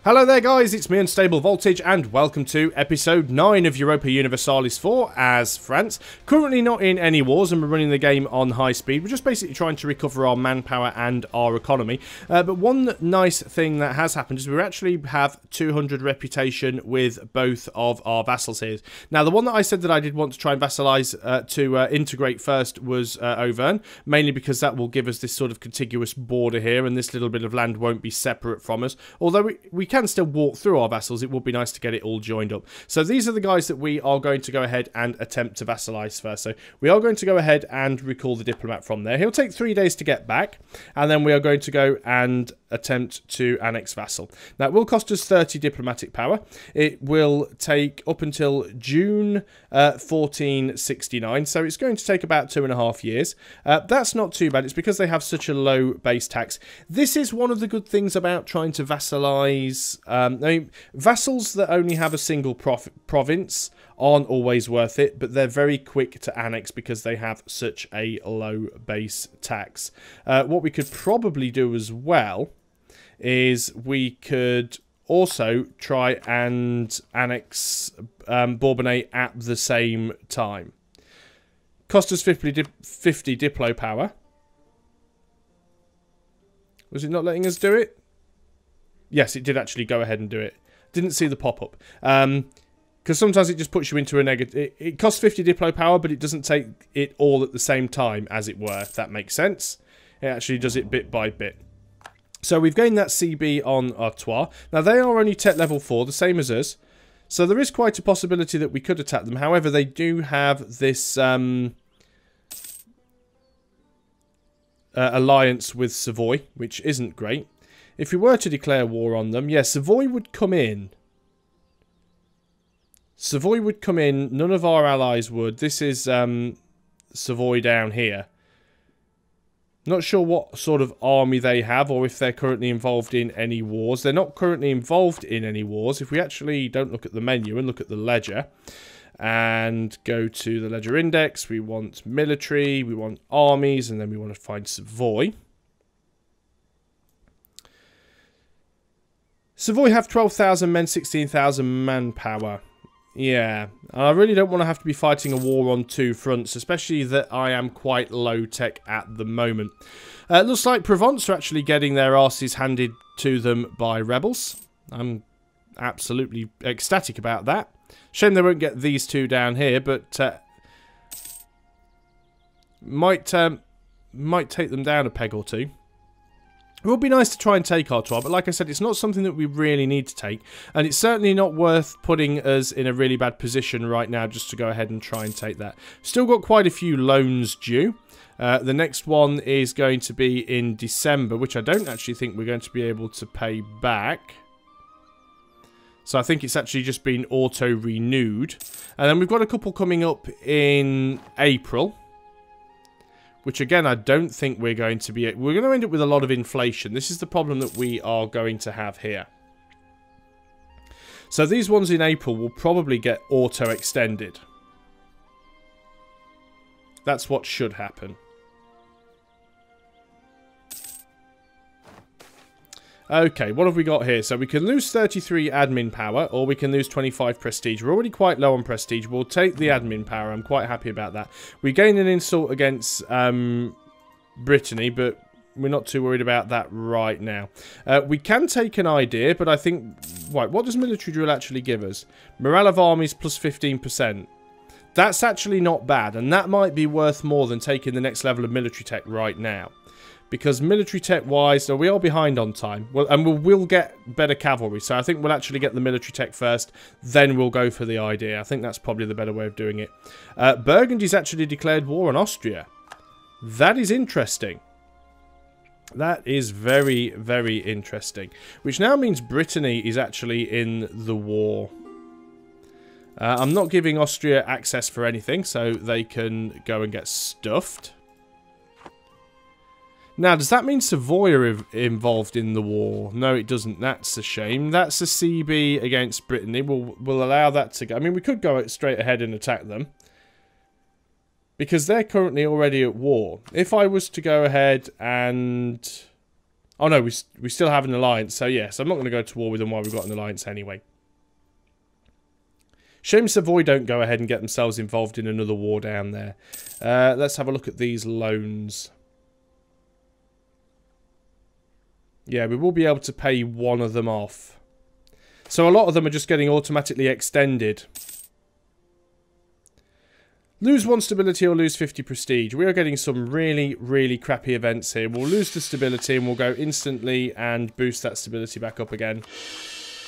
Hello there guys, it's me Unstable Voltage and welcome to episode 9 of Europa Universalis IV as France. Currently not in any wars and we're running the game on high speed. We're just basically trying to recover our manpower and our economy. But one nice thing that has happened is we actually have 200 reputation with both of our vassals here. Now the one that I said that I did want to try and vassalize to integrate first was Auvergne, mainly because that will give us this sort of contiguous border here and this little bit of land won't be separate from us. Although we can still walk through our vassals, it would be nice to get it all joined up. So these are the guys that we are going to go ahead and attempt to vassalize first. So we are going to go ahead and recall the diplomat from there. He'll take 3 days to get back, and then we are going to go and attempt to annex vassal. Now it will cost us 30 diplomatic power. It will take up until June 1469, so it's going to take about 2.5 years. That's not too bad. It's because they have such a low base tax. This is one of the good things about trying to vassalize. I mean, vassals that only have a single province aren't always worth it, but they're very quick to annex because they have such a low base tax. What we could probably do as well is we could also try and annex Bourbonnais at the same time. Cost us 50 Diplo power. Was it not letting us do it? Yes, it did actually go ahead and do it. Didn't see the pop-up. Because sometimes it just puts you into a negative. It costs 50 Diplo power, but it doesn't take it all at the same time, as it were, if that makes sense. It actually does it bit by bit. So we've gained that CB on Artois. Now they are only tech level 4, the same as us. So there is quite a possibility that we could attack them. However, they do have this alliance with Savoy, which isn't great. If we were to declare war on them, yeah, Savoy would come in. Savoy would come in. None of our allies would. This is Savoy down here. Not sure what sort of army they have or if they're currently involved in any wars. They're not currently involved in any wars. If we actually don't look at the menu and look at the ledger and go to the ledger index, we want military, we want armies, and then we want to find Savoy. Savoy have 12,000 men, 16,000 manpower. Yeah, I really don't want to have to be fighting a war on two fronts, especially that I am quite low tech at the moment. It looks like Provence are actually getting their arses handed to them by rebels. I'm absolutely ecstatic about that. Shame they won't get these two down here, but might take them down a peg or two. It would be nice to try and take Artois, but like I said, it's not something that we really need to take. And it's certainly not worth putting us in a really bad position right now just to go ahead and try and take that. Still got quite a few loans due. The next one is going to be in December, which I don't actually think we're going to be able to pay back. So I think it's actually just been auto-renewed. And then we've got a couple coming up in April, which again, I don't think we're going to be... We're going to end up with a lot of inflation. This is the problem that we are going to have here. So these ones in April will probably get auto-extended. That's what should happen. Okay, what have we got here? So we can lose 33 admin power, or we can lose 25 prestige. We're already quite low on prestige. We'll take the admin power. I'm quite happy about that. We gain an insult against Brittany, but we're not too worried about that right now. We can take an idea, but I think... Right, what does military drill actually give us? Morale of armies plus 15%. That's actually not bad, and that might be worth more than taking the next level of military tech right now. Because military tech-wise, so we are behind on time. Well, and we'll get better cavalry. So I think we'll actually get the military tech first. Then we'll go for the idea. I think that's probably the better way of doing it. Burgundy's actually declared war on Austria. That is interesting. That is very, very interesting. Which now means Brittany is actually in the war. I'm not giving Austria access for anything, so they can go and get stuffed. Now, does that mean Savoy are involved in the war? No, it doesn't. That's a shame. That's a CB against Brittany. We'll allow that to go. I mean, we could go straight ahead and attack them. Because they're currently already at war. If I was to go ahead and Oh no, we still have an alliance. So yes, I'm not going to go to war with them while we've got an alliance anyway. Shame Savoy don't go ahead and get themselves involved in another war down there. Let's have a look at these loans. Yeah, we will be able to pay one of them off. So a lot of them are just getting automatically extended. Lose 1 stability or lose 50 prestige. We are getting some really, really crappy events here. We'll lose the stability and we'll go instantly and boost that stability back up again.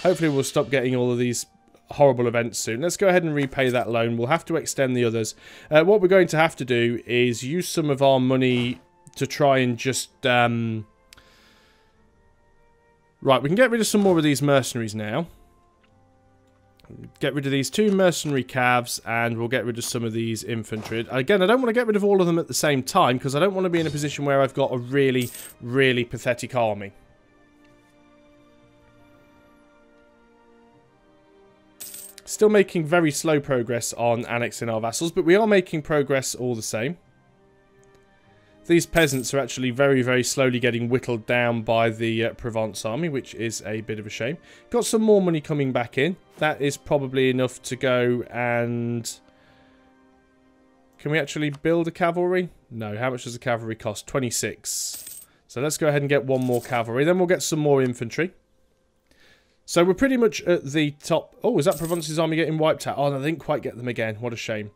Hopefully we'll stop getting all of these horrible events soon. Let's go ahead and repay that loan. We'll have to extend the others. What we're going to have to do is use some of our money to try and just... Right, we can get rid of some more of these mercenaries now. Get rid of these 2 mercenary calves, and we'll get rid of some of these infantry. Again, I don't want to get rid of all of them at the same time, because I don't want to be in a position where I've got a really, really pathetic army. Still making very slow progress on annexing our vassals, but we are making progress all the same. These peasants are actually very, very slowly getting whittled down by the Provence army, which is a bit of a shame. Got some more money coming back in. That is probably enough to go and... Can we actually build a cavalry? No. How much does the cavalry cost? 26. So let's go ahead and get one more cavalry. Then we'll get some more infantry. So we're pretty much at the top. Oh, is that Provence's army getting wiped out? Oh, no, I didn't quite get them again. What a shame.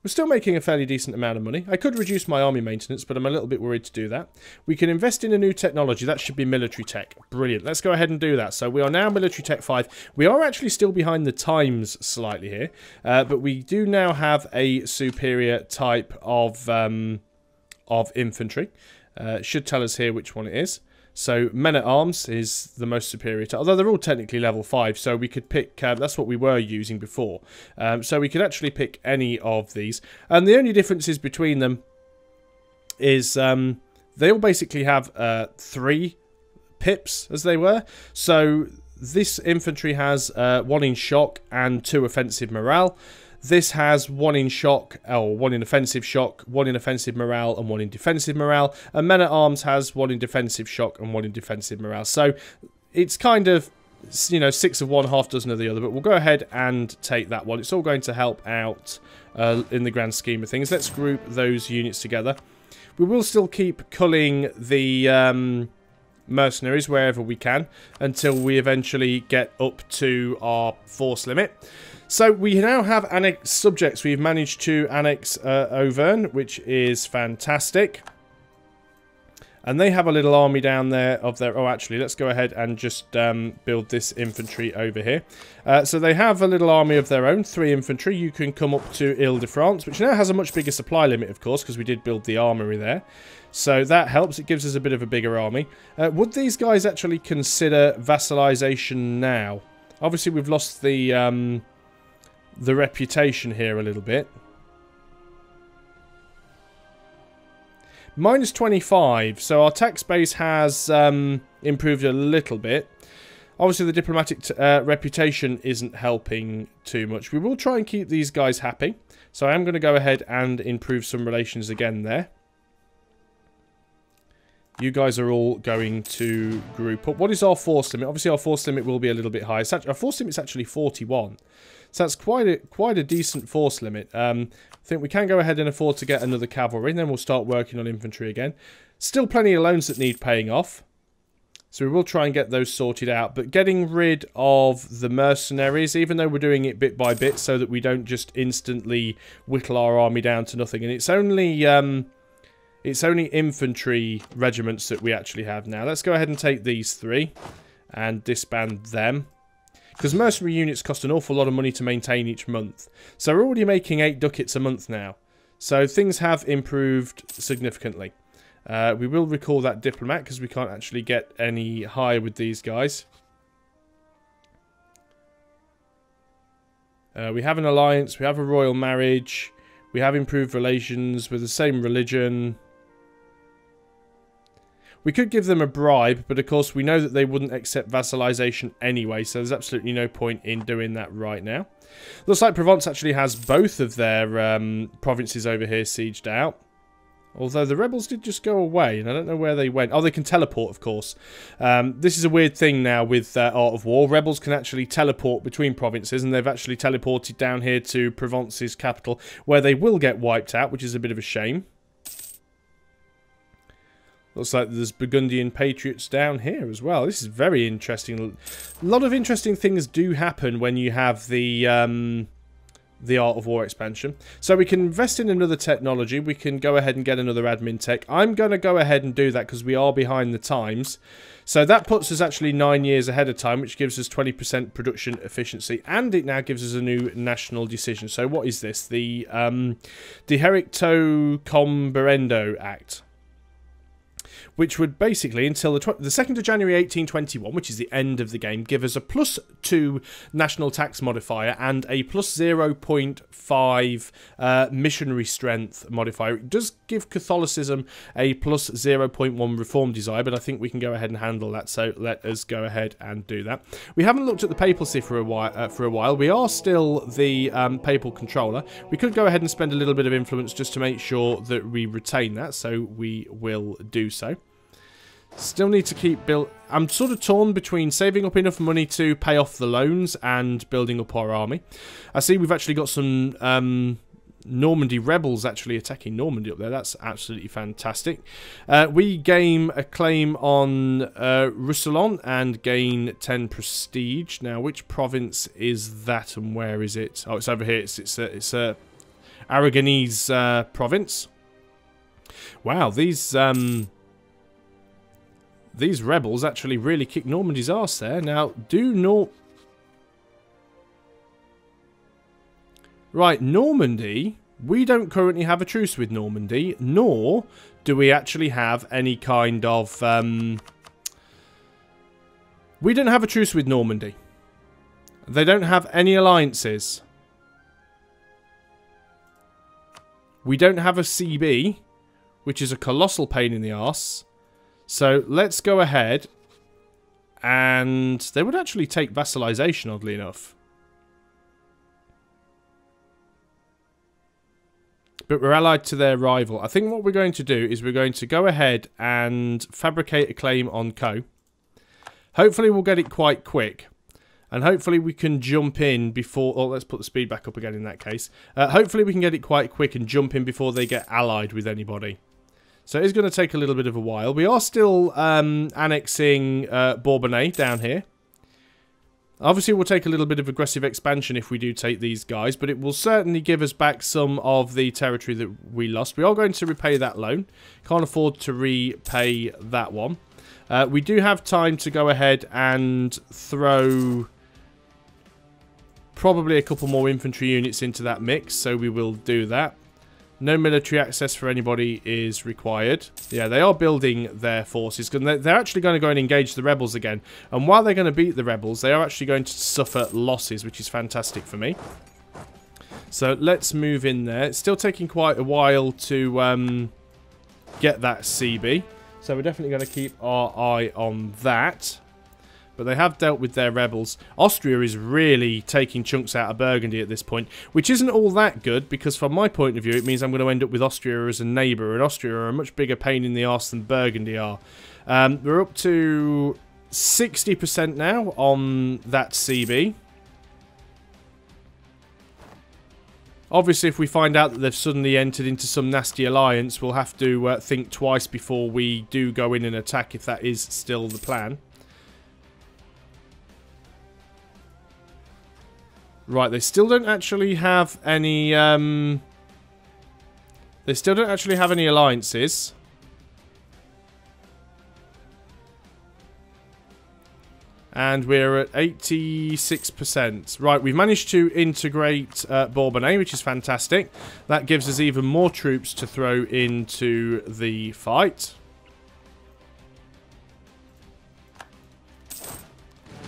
We're still making a fairly decent amount of money. I could reduce my army maintenance, but I'm a little bit worried to do that. We can invest in a new technology. That should be military tech. Brilliant. Let's go ahead and do that. So we are now military tech 5. We are actually still behind the times slightly here, but we do now have a superior type of infantry. It should tell us here which one it is. So men-at-arms is the most superior to, although they're all technically level 5, so we could pick, that's what we were using before. So we could actually pick any of these. And the only differences between them is they all basically have 3 pips, as they were. So this infantry has 1 in shock and 2 offensive morale. This has 1 in shock, or 1 in offensive shock, 1 in offensive morale, and 1 in defensive morale. And men-at-arms has 1 in defensive shock and 1 in defensive morale. So it's kind of, you know, 6 of one, half dozen of the other. But we'll go ahead and take that one. It's all going to help out in the grand scheme of things. Let's group those units together. We will still keep culling the mercenaries wherever we can until we eventually get up to our force limit. So we now have annex subjects. We've managed to annex Auvergne, which is fantastic. And they have a little army down there of their... Oh, actually, let's go ahead and just build this infantry over here. So they have a little army of their own, 3 infantry. You can come up to Ile-de-France, which now has a much bigger supply limit, of course, because we did build the armory there. So that helps. It gives us a bit of a bigger army. Would these guys actually consider vassalization now? Obviously, we've lost the reputation here a little bit. Minus 25, so our tax base has improved a little bit. Obviously the diplomatic reputation isn't helping too much. We will try and keep these guys happy, so I am going to go ahead and improve some relations again there. You guys are all going to group up. What is our force limit? Obviously our force limit will be a little bit higher. Our force limit is actually 41. So that's quite a decent force limit. I think we can go ahead and afford to get another cavalry, and then we'll start working on infantry again. Still plenty of loans that need paying off. So we will try and get those sorted out. But getting rid of the mercenaries, even though we're doing it bit by bit so that we don't just instantly whittle our army down to nothing. And it's only infantry regiments that we actually have now. Let's go ahead and take these 3 and disband them. Because mercenary units cost an awful lot of money to maintain each month. So we're already making 8 ducats a month now. So things have improved significantly. We will recall that diplomat because we can't actually get any higher with these guys. We have an alliance. We have a royal marriage. We have improved relations with the same religion. We could give them a bribe, but of course we know that they wouldn't accept vassalization anyway, so there's absolutely no point in doing that right now. Looks like Provence actually has both of their provinces over here sieged out. Although the rebels did just go away, and I don't know where they went. Oh, they can teleport, of course. This is a weird thing now with Art of War. Rebels can actually teleport between provinces, and they've actually teleported down here to Provence's capital, where they will get wiped out, which is a bit of a shame. Looks like there's Burgundian patriots down here as well. This is very interesting. A lot of interesting things do happen when you have the Art of War expansion. So we can invest in another technology. We can go ahead and get another admin tech. I'm going to go ahead and do that because we are behind the times. So that puts us actually 9 years ahead of time, which gives us 20% production efficiency. And it now gives us a new national decision. So what is this? The Dihericto Comberendo Act, which would basically, until the 2nd of January 1821, which is the end of the game, give us a +2 national tax modifier and a +0.5 missionary strength modifier. It does give Catholicism a +0.1 reform desire, but I think we can go ahead and handle that, so let us go ahead and do that. We haven't looked at the papacy for a while. We are still the papal controller. We could go ahead and spend a little bit of influence just to make sure that we retain that, so we will do so. Still need to keep I'm sort of torn between saving up enough money to pay off the loans and building up our army. I see we've actually got some Normandy rebels actually attacking Normandy up there. That's absolutely fantastic. We gain a claim on Roussillon and gain 10 prestige. Now, which province is that and where is it? Oh, it's over here. It's a Aragonese province. Wow, these rebels actually really kick Normandy's arse there. Now, Right, Normandy. We don't currently have a truce with Normandy, nor do we actually have any kind of... We don't have a truce with Normandy. They don't have any alliances. We don't have a CB, which is a colossal pain in the arse. So let's go ahead, and they would actually take vassalization, oddly enough. But we're allied to their rival. I think what we're going to do is we're going to go ahead and fabricate a claim on Co. Hopefully we'll get it quite quick. And hopefully we can jump in before... Oh, let's put the speed back up again in that case. Hopefully we can get it quite quick and jump in before they get allied with anybody. So it is going to take a little bit of a while. We are still annexing Bourbonnais down here. Obviously, we'll take a little bit of aggressive expansion if we do take these guys, but it will certainly give us back some of the territory that we lost. We are going to repay that loan. Can't afford to repay that one. We do have time to go ahead and throw probably a couple more infantry units into that mix, so we will do that. No military access for anybody is required. Yeah, they are building their forces. They're actually going to go and engage the rebels again. And while they're going to beat the rebels, they are actually going to suffer losses, which is fantastic for me. So let's move in there. It's still taking quite a while to get that CB. So we're definitely going to keep our eye on that. But they have dealt with their rebels. Austria is really taking chunks out of Burgundy at this point, which isn't all that good, because from my point of view, it means I'm going to end up with Austria as a neighbour, and Austria are a much bigger pain in the arse than Burgundy are. We're up to 60% now on that CB. Obviously, if we find out that they've suddenly entered into some nasty alliance, we'll have to think twice before we do go in and attack, if that is still the plan. Right, they still don't actually have any, they still don't actually have any alliances. And we're at 86%. Right, we've managed to integrate Bourbonnais, which is fantastic. That gives us even more troops to throw into the fight.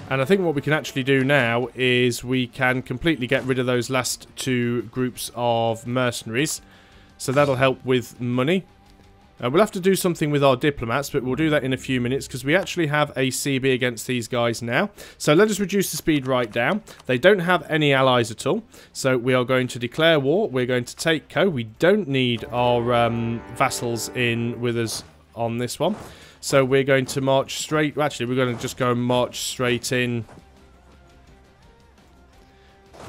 And I think what we can actually do now is we can completely get rid of those last two groups of mercenaries. So that'll help with money. We'll have to do something with our diplomats, but we'll do that in a few minutes because we actually have a CB against these guys now. So let us reduce the speed right down. They don't have any allies at all, so we are going to declare war. We're going to take Co. We don't need our vassals in with us on this one. So we're going to march straight... Actually, we're going to just go and march straight in.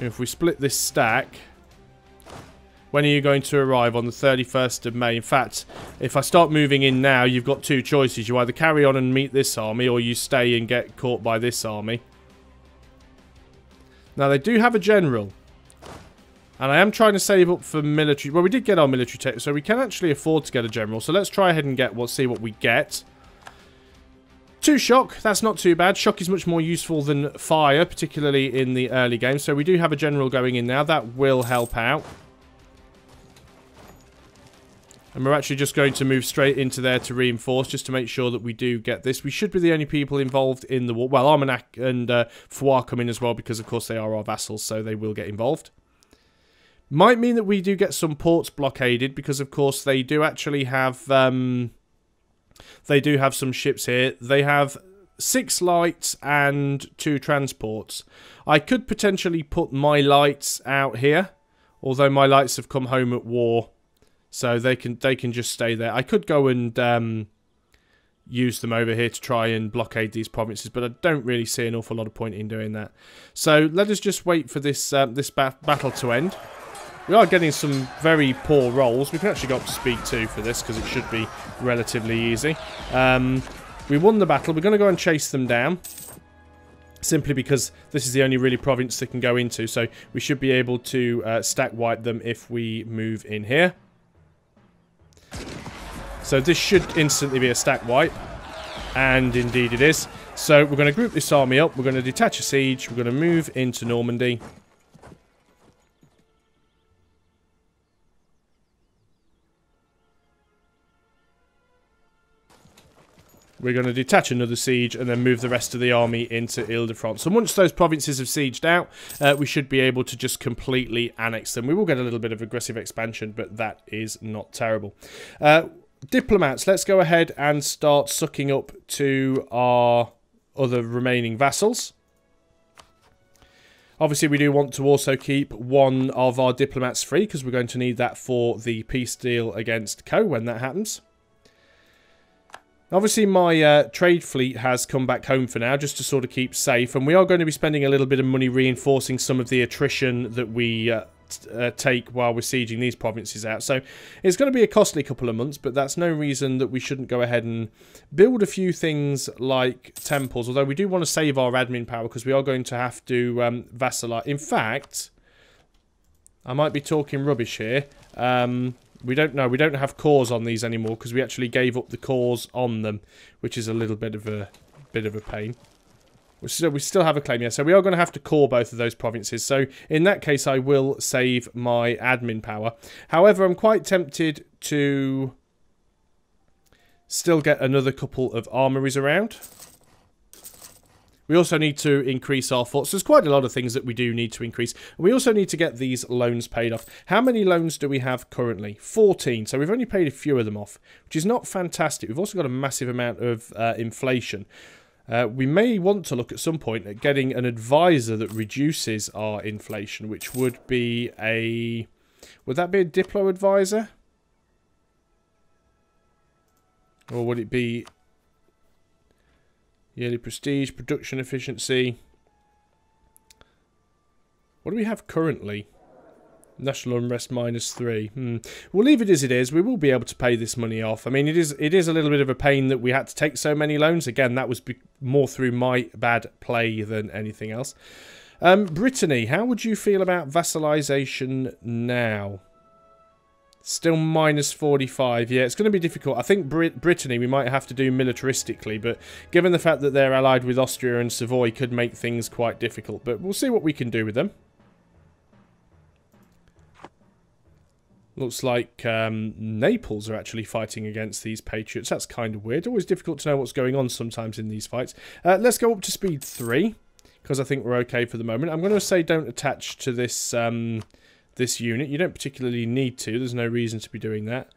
If we split this stack... When are you going to arrive? On the 31st of May. In fact, if I start moving in now, you've got two choices. You either carry on and meet this army, or you stay and get caught by this army. Now, they do have a general. And I am trying to save up for military... Well, we did get our military tech, so we can actually afford to get a general. So let's try ahead and get... We'll see what we get. 2 shock, that's not too bad. Shock is much more useful than fire, particularly in the early game. So we do have a general going in now. That will help out. And we're actually just going to move straight into there to reinforce, just to make sure that we do get this. We should be the only people involved in the war. Well, Armagnac and Foire come in as well, because of course they are our vassals, so they will get involved. Might mean that we do get some ports blockaded, because of course they do actually have... they do have some ships here. They have 6 lights and 2 transports. I could potentially put my lights out here, although my lights have come home at war. So they can just stay there. I could go and use them over here to try and blockade these provinces, but I don't really see an awful lot of point in doing that. So let us just wait for this battle to end. We are getting some very poor rolls. We can actually go up to speed 2 for this because it should be relatively easy. We won the battle. We're going to go and chase them down, simply because this is the only really province they can go into. So we should be able to stack wipe them if we move in here. So this should instantly be a stack wipe, and indeed it is. So we're going to group this army up, we're going to detach a siege, we're going to move into Normandy. We're going to detach another siege and then move the rest of the army into Ile-de-France. So once those provinces have sieged out, we should be able to just completely annex them. We will get a little bit of aggressive expansion, but that is not terrible. Diplomats, let's go ahead and start sucking up to our other remaining vassals. Obviously, we do want to also keep one of our diplomats free, because we're going to need that for the peace deal against Co when that happens. Obviously, my trade fleet has come back home for now, just to sort of keep safe. And we are going to be spending a little bit of money reinforcing some of the attrition that we take while we're sieging these provinces out. So it's going to be a costly couple of months, but that's no reason that we shouldn't go ahead and build a few things like temples. Although we do want to save our admin power, because we are going to have to vassalize. In fact, I might be talking rubbish here. We don't know. We don't have cores on these anymore, because we actually gave up the cores on them, which is a little bit of a pain. We still have a claim, yeah. So we are going to have to core both of those provinces. So in that case, I will save my admin power. However, I'm quite tempted to still get another couple of armories around. We also need to increase our forts. There's quite a lot of things that we do need to increase. We also need to get these loans paid off. How many loans do we have currently? 14. So we've only paid a few of them off, which is not fantastic. We've also got a massive amount of inflation. We may want to look at some point at getting an advisor that reduces our inflation, which would be a... Would that be a Diplo advisor? Or would it be... Yearly prestige, production efficiency. What do we have currently? National unrest -3. We'll leave it as it is. We will be able to pay this money off. I mean, it is a little bit of a pain that we had to take so many loans. Again, that was more through my bad play than anything else. Brittany, how would you feel about vassalization now? Still -45. Yeah, it's going to be difficult. I think Brittany we might have to do militaristically, but given the fact that they're allied with Austria and Savoy, could make things quite difficult. But we'll see what we can do with them. Looks like Naples are actually fighting against these patriots. That's kind of weird. Always difficult to know what's going on sometimes in these fights. Let's go up to speed 3, because I think we're okay for the moment. I'm going to say don't attach to this... this unit. You don't particularly need to. There's no reason to be doing that.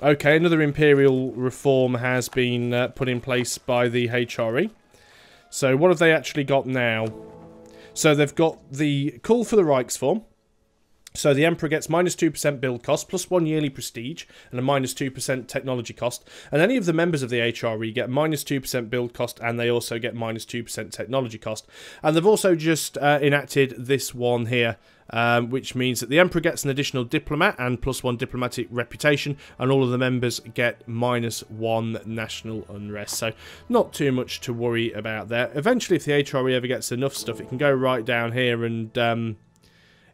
Okay, another imperial reform has been put in place by the HRE. So what have they actually got now? So they've got the call for the Reichsform. So the Emperor gets minus 2% build cost, plus 1 yearly prestige, and a minus 2% technology cost. And any of the members of the HRE get minus 2% build cost, and they also get minus 2% technology cost. And they've also just enacted this one here, which means that the Emperor gets an additional diplomat and plus 1 diplomatic reputation, and all of the members get minus 1 national unrest. So not too much to worry about there. Eventually, if the HRE ever gets enough stuff, it can go right down here and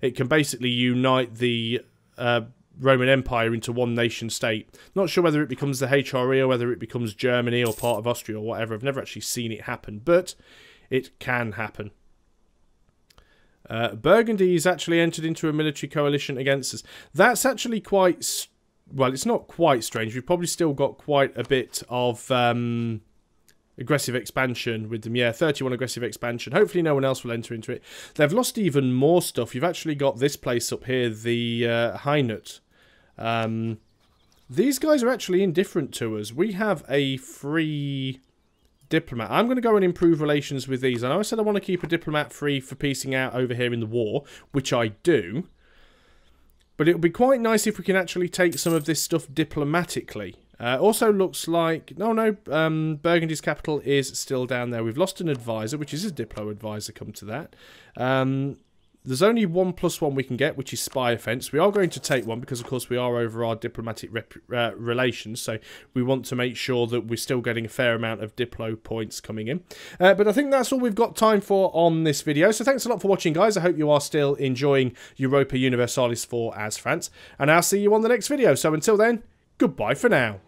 it can basically unite the Roman Empire into one nation state. Not sure whether it becomes the HRE or whether it becomes Germany or part of Austria or whatever. I've never actually seen it happen, but it can happen. Burgundy's actually entered into a military coalition against us. That's actually quite... well, it's not quite strange. We've probably still got quite a bit of aggressive expansion with them. Yeah, 31 aggressive expansion. Hopefully no one else will enter into it. They've lost even more stuff. You've actually got this place up here, the Hainaut. These guys are actually indifferent to us. We have a free diplomat. I'm going to go and improve relations with these. I know I said I want to keep a diplomat free for piecing out over here in the war, which I do. But it would be quite nice if we can actually take some of this stuff diplomatically. Also looks like... no, Burgundy's capital is still down there. We've lost an advisor, which is a Diplo advisor, come to that. There's only 1+1 we can get, which is spy offence. We are going to take one because, of course, we are over our diplomatic relations. So we want to make sure that we're still getting a fair amount of Diplo points coming in. But I think that's all we've got time for on this video. So thanks a lot for watching, guys. I hope you are still enjoying Europa Universalis IV as France. And I'll see you on the next video. So until then, goodbye for now.